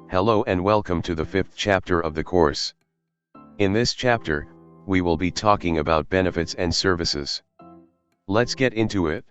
Hello and welcome to the 5th chapter of the course. In this chapter, we will be talking about benefits and services. Let's get into it.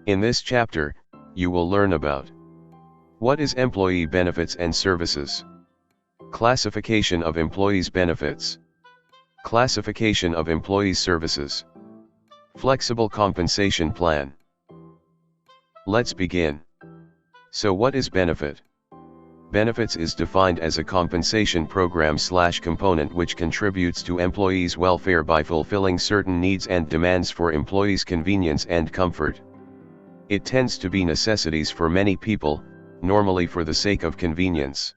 In this chapter, you will learn about what is employee benefits and services, classification of employees' benefits, classification of employees' services, flexible compensation plan. Let's begin. So what is benefit? Benefits is defined as a compensation program/component which contributes to employees' welfare by fulfilling certain needs and demands for employees' convenience and comfort. It tends to be necessities for many people, normally for the sake of convenience.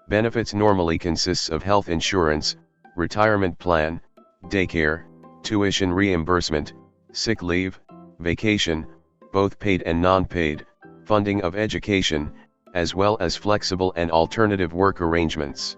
Benefits normally consists of health insurance, retirement plan, daycare, tuition reimbursement, sick leave, vacation, both paid and non-paid, funding of education, as well as flexible and alternative work arrangements.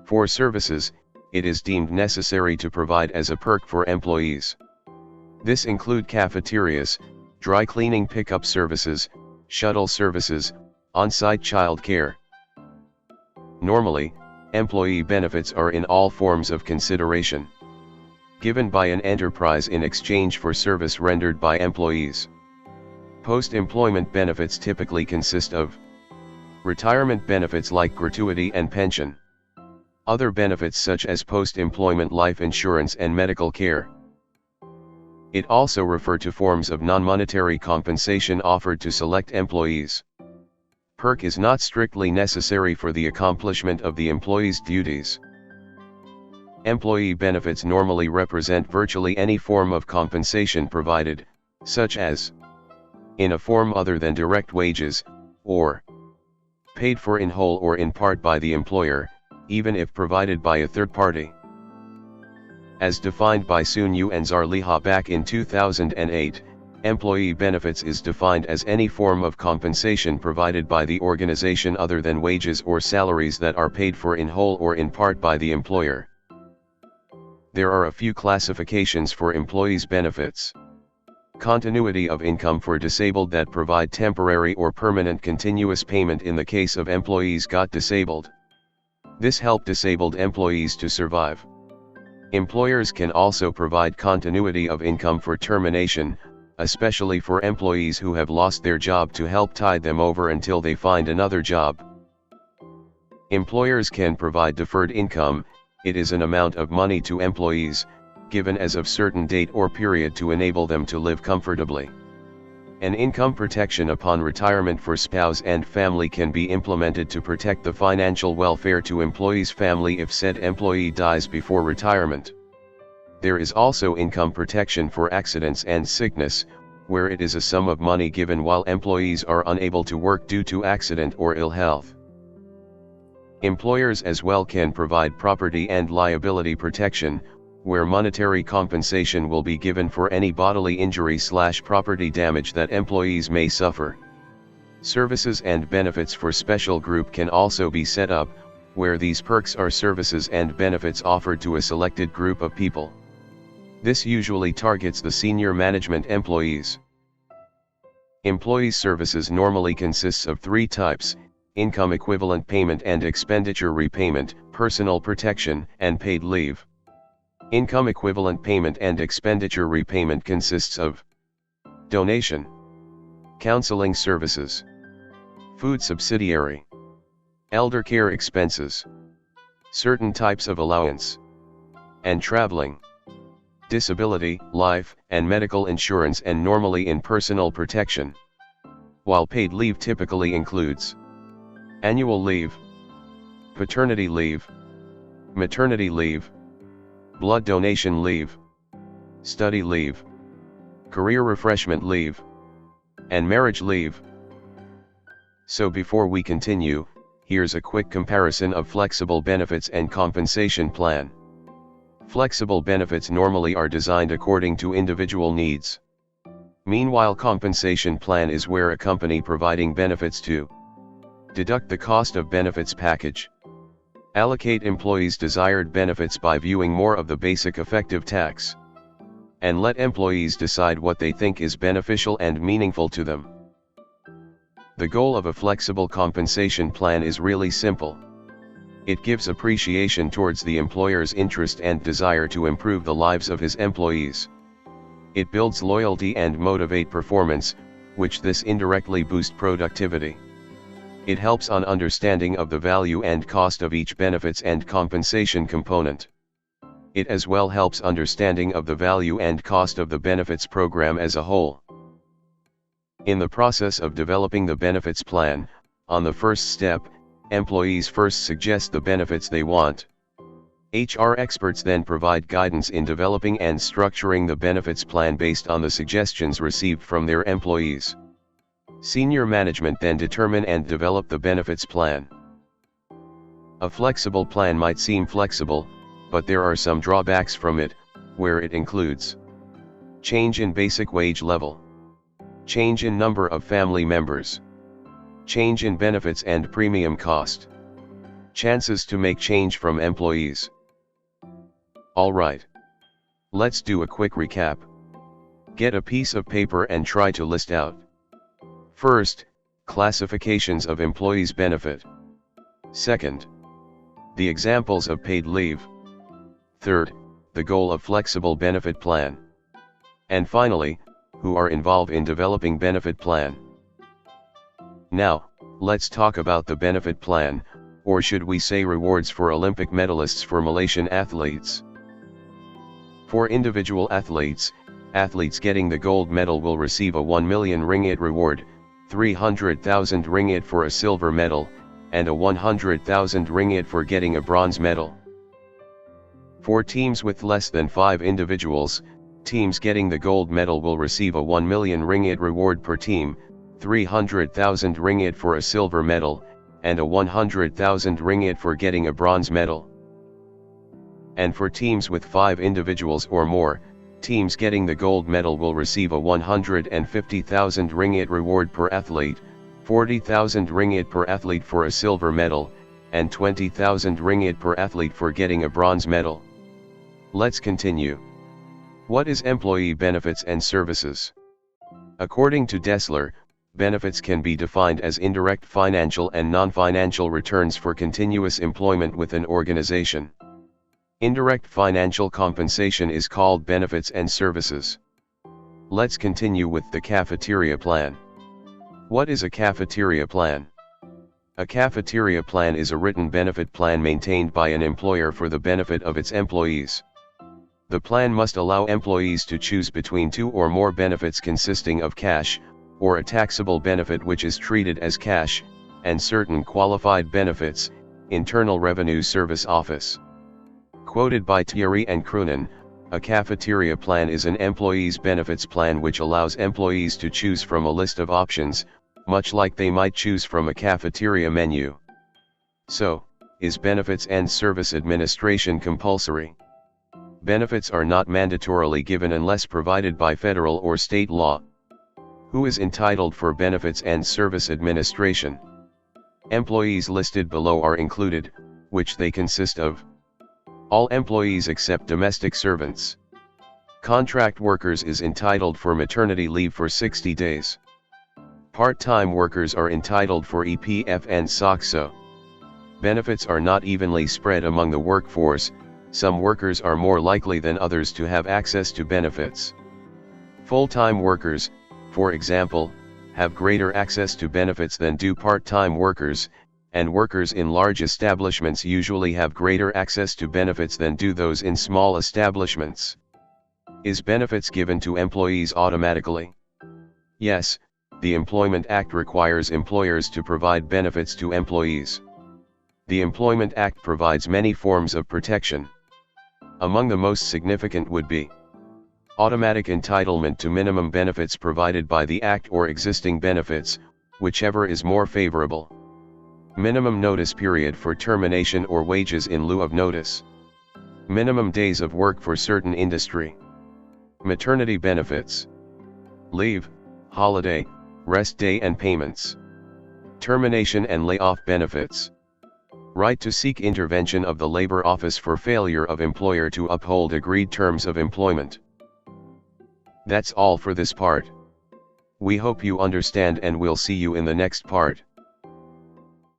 For services, it is deemed necessary to provide as a perk for employees. This include cafeterias, dry cleaning pickup services, shuttle services, on-site child care. Normally, employee benefits are in all forms of consideration given by an enterprise in exchange for service rendered by employees. Post-employment benefits typically consist of retirement benefits like gratuity and pension. Other benefits such as post-employment life insurance and medical care. It also refers to forms of non-monetary compensation offered to select employees. Perk is not strictly necessary for the accomplishment of the employee's duties. Employee benefits normally represent virtually any form of compensation provided, such as in a form other than direct wages, or paid for in whole or in part by the employer, even if provided by a third party. As defined by Sunyu and Zarliha back in 2008, employee benefits is defined as any form of compensation provided by the organization other than wages or salaries that are paid for in whole or in part by the employer. There are a few classifications for employees' benefits. Continuity of income for disabled that provide temporary or permanent continuous payment in the case of employees got disabled. This help disabled employees to survive. Employers can also provide continuity of income for termination, especially for employees who have lost their job to help tide them over until they find another job. Employers can provide deferred income. It is an amount of money to employees, given as of certain date or period to enable them to live comfortably. An income protection upon retirement for spouse and family can be implemented to protect the financial welfare to employee's family if said employee dies before retirement. There is also income protection for accidents and sickness, where it is a sum of money given while employees are unable to work due to accident or ill health. Employers as well can provide property and liability protection, where monetary compensation will be given for any bodily injury/property damage that employees may suffer. Services and benefits for special group can also be set up, where these perks are services and benefits offered to a selected group of people. This usually targets the senior management employees. Employee services normally consists of three types: income equivalent payment and expenditure repayment, personal protection, and paid leave. Income equivalent payment and expenditure repayment consists of donation, counseling services, food subsidiary, elder care expenses, certain types of allowance, and traveling, disability, life, and medical insurance, and normally in personal protection. While paid leave typically includes annual leave, paternity leave, maternity leave, blood donation leave, study leave, career refreshment leave, and marriage leave. So before we continue, here's a quick comparison of flexible benefits and compensation plan. Flexible benefits normally are designed according to individual needs. Meanwhile, compensation plan is where a company providing benefits to deduct the cost of benefits package, allocate employees' desired benefits by viewing more of the basic effective tax, and let employees decide what they think is beneficial and meaningful to them. The goal of a flexible compensation plan is really simple. It gives appreciation towards the employer's interest and desire to improve the lives of his employees. It builds loyalty and motivate performance, which this indirectly boosts productivity. It helps on understanding of the value and cost of each benefits and compensation component. It as well helps understanding of the value and cost of the benefits program as a whole. In the process of developing the benefits plan, on the first step, employees first suggest the benefits they want. HR experts then provide guidance in developing and structuring the benefits plan based on the suggestions received from their employees. Senior management then determine and develop the benefits plan. A flexible plan might seem flexible, but there are some drawbacks from it, where it includes change in basic wage level, change in number of family members, change in benefits and premium cost, chances to make change from employees. Alright. Let's do a quick recap. Get a piece of paper and try to list out. First, classifications of employees' benefit. Second, the examples of paid leave. Third, the goal of flexible benefit plan. And finally, who are involved in developing benefit plan. Now, let's talk about the benefit plan, or should we say rewards for Olympic medalists for Malaysian athletes. For individual athletes, athletes getting the gold medal will receive a 1 million ringgit reward, 300,000 ringgit for a silver medal, and a 100,000 ringgit for getting a bronze medal. For teams with less than 5 individuals, teams getting the gold medal will receive a 1 million ringgit reward per team, 300,000 ringgit for a silver medal, and a 100,000 ringgit for getting a bronze medal. And for teams with 5 individuals or more, teams getting the gold medal will receive a 150,000 ringgit reward per athlete, 40,000 ringgit per athlete for a silver medal, and 20,000 ringgit per athlete for getting a bronze medal. Let's continue. What is employee benefits and services? According to Dessler, benefits can be defined as indirect financial and non-financial returns for continuous employment with an organization. Indirect financial compensation is called benefits and services. Let's continue with the cafeteria plan. What is a cafeteria plan? A cafeteria plan is a written benefit plan maintained by an employer for the benefit of its employees. The plan must allow employees to choose between 2 or more benefits consisting of cash, or a taxable benefit which is treated as cash, and certain qualified benefits, Internal Revenue Service Office. Quoted by Thierry and Krunen, a cafeteria plan is an employee's benefits plan which allows employees to choose from a list of options, much like they might choose from a cafeteria menu. So, is benefits and service administration compulsory? Benefits are not mandatorily given unless provided by federal or state law. Who is entitled for benefits and service administration? Employees listed below are included, which they consist of: all employees except domestic servants. Contract workers is entitled for maternity leave for 60 days. Part-time workers are entitled for EPF and SOCSO. Benefits are not evenly spread among the workforce. Some workers are more likely than others to have access to benefits. Full-time workers, for example, have greater access to benefits than do part-time workers, and workers in large establishments usually have greater access to benefits than do those in small establishments. Is benefits given to employees automatically? Yes, the Employment Act requires employers to provide benefits to employees. The Employment Act provides many forms of protection. Among the most significant would be automatic entitlement to minimum benefits provided by the Act or existing benefits, whichever is more favorable. Minimum notice period for termination or wages in lieu of notice. Minimum days of work for certain industry. Maternity benefits. Leave, holiday, rest day and payments. Termination and layoff benefits. Right to seek intervention of the Labor Office for failure of employer to uphold agreed terms of employment. That's all for this part. We hope you understand and we'll see you in the next part.